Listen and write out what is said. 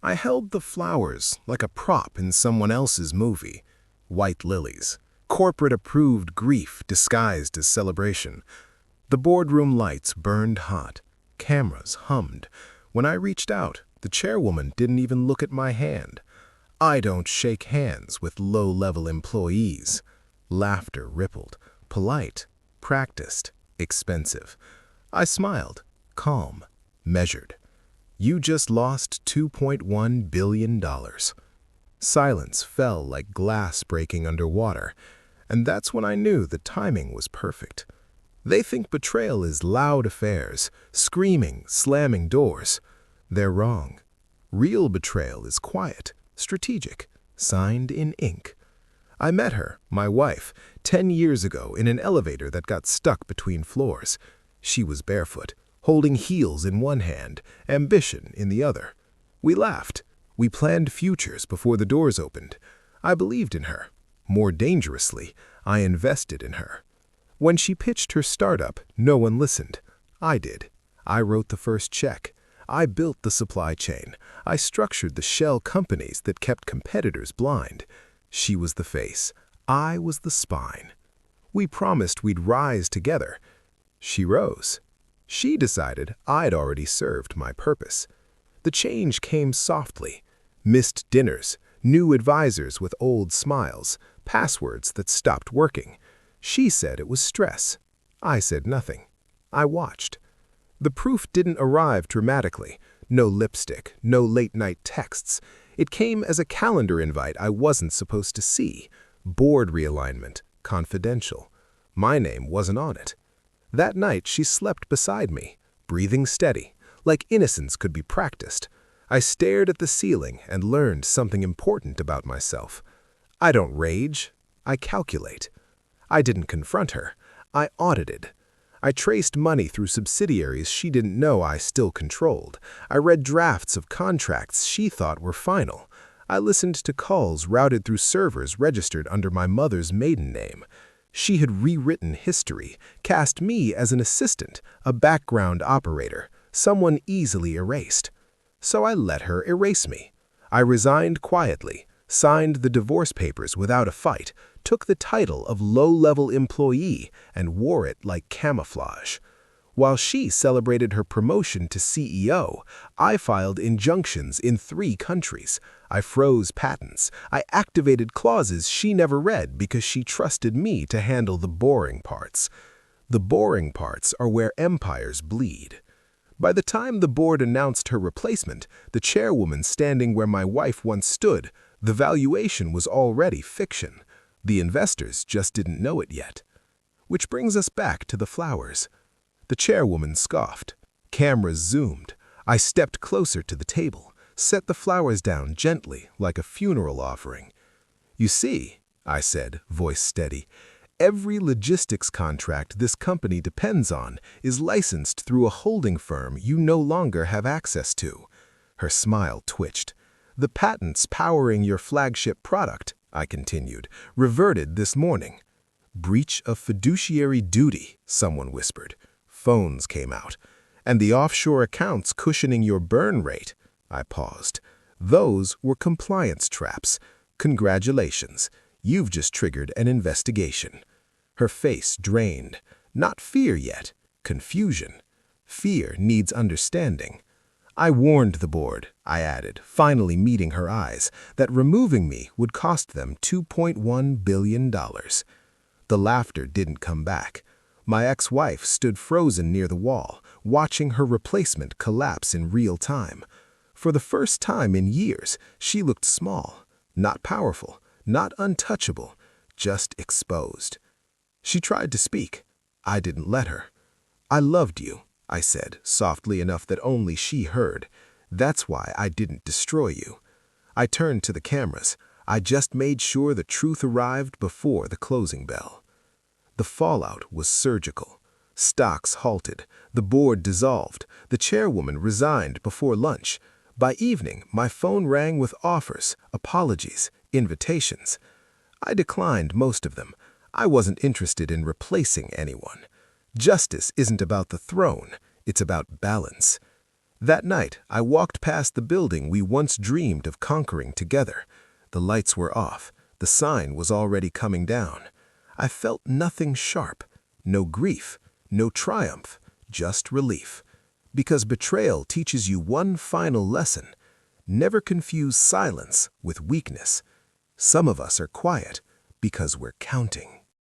I held the flowers like a prop in someone else's movie. White lilies. Corporate-approved grief disguised as celebration. The boardroom lights burned hot. Cameras hummed. When I reached out, the chairwoman didn't even look at my hand. I don't shake hands with low-level employees. Laughter rippled. Polite. Practiced. Expensive. I smiled. Calm. Measured. You just lost $2.1 billion. Silence fell like glass breaking underwater, and that's when I knew the timing was perfect. They think betrayal is loud affairs, screaming, slamming doors. They're wrong. Real betrayal is quiet, strategic, signed in ink. I met her, my wife, 10 years ago in an elevator that got stuck between floors. She was barefoot, holding heels in one hand, ambition in the other. We laughed. We planned futures before the doors opened. I believed in her. More dangerously, I invested in her. When she pitched her startup, no one listened. I did. I wrote the first check. I built the supply chain. I structured the shell companies that kept competitors blind. She was the face. I was the spine. We promised we'd rise together. She rose. She decided I'd already served my purpose. The change came softly. Missed dinners, new advisors with old smiles, passwords that stopped working. She said it was stress. I said nothing. I watched. The proof didn't arrive dramatically. No lipstick, no late-night texts. It came as a calendar invite I wasn't supposed to see. Board realignment, confidential. My name wasn't on it. That night she slept beside me, breathing steady, like innocence could be practiced. I stared at the ceiling and learned something important about myself. I don't rage, I calculate. I didn't confront her, I audited. I traced money through subsidiaries she didn't know I still controlled. I read drafts of contracts she thought were final. I listened to calls routed through servers registered under my mother's maiden name. She had rewritten history, cast me as an assistant, a background operator, someone easily erased. So I let her erase me. I resigned quietly, signed the divorce papers without a fight, took the title of low-level employee and wore it like camouflage. While she celebrated her promotion to CEO, I filed injunctions in 3 countries. I froze patents. I activated clauses she never read because she trusted me to handle the boring parts. The boring parts are where empires bleed. By the time the board announced her replacement, the chairwoman standing where my wife once stood, the valuation was already fiction. The investors just didn't know it yet. Which brings us back to the flowers. The chairwoman scoffed. Cameras zoomed. I stepped closer to the table, set the flowers down gently like a funeral offering. "You see," I said, voice steady, "every logistics contract this company depends on is licensed through a holding firm you no longer have access to." Her smile twitched. "The patents powering your flagship product," I continued, "reverted this morning." "Breach of fiduciary duty," someone whispered. Phones came out. "And the offshore accounts cushioning your burn rate." I paused. "Those were compliance traps. Congratulations. You've just triggered an investigation." Her face drained. Not fear yet. Confusion. Fear needs understanding. "I warned the board," I added, finally meeting her eyes, "that removing me would cost them $2.1 billion. The laughter didn't come back. My ex-wife stood frozen near the wall, watching her replacement collapse in real time. For the first time in years, she looked small, not powerful, not untouchable, just exposed. She tried to speak. I didn't let her. "I loved you," I said, softly enough that only she heard. "That's why I didn't destroy you." I turned to the cameras. I just made sure the truth arrived before the closing bell. The fallout was surgical. Stocks halted. The board dissolved. The chairwoman resigned before lunch. By evening, my phone rang with offers, apologies, invitations. I declined most of them. I wasn't interested in replacing anyone. Justice isn't about the throne, it's about balance. That night, I walked past the building we once dreamed of conquering together. The lights were off. The sign was already coming down. I felt nothing sharp. No grief, no triumph, just relief. Because betrayal teaches you one final lesson. Never confuse silence with weakness. Some of us are quiet because we're counting.